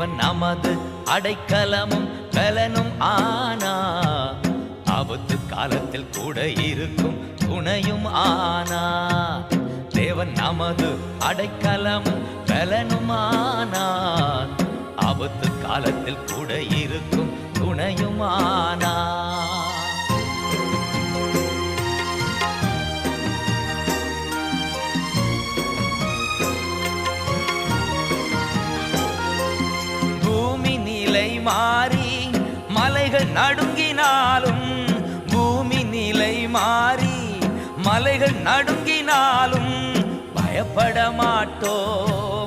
தேவன் நமது அடைக்கலமும் பலனும் ஆனா, ஆபத்து காலத்தில் கூட இருக்கும் துணையும் ஆனா. தேவன் நமது அடைக்கலமும் பலனும் ஆனா, ஆபத்து காலத்தில் கூட இருக்கும் துணையும் ஆனா. பூமி நிலை மாறி மலைகள் நடுங்கினாலும், பூமி நிலை மாறி மலைகள் நடுங்கினாலும் பயப்பட மாட்டோம்.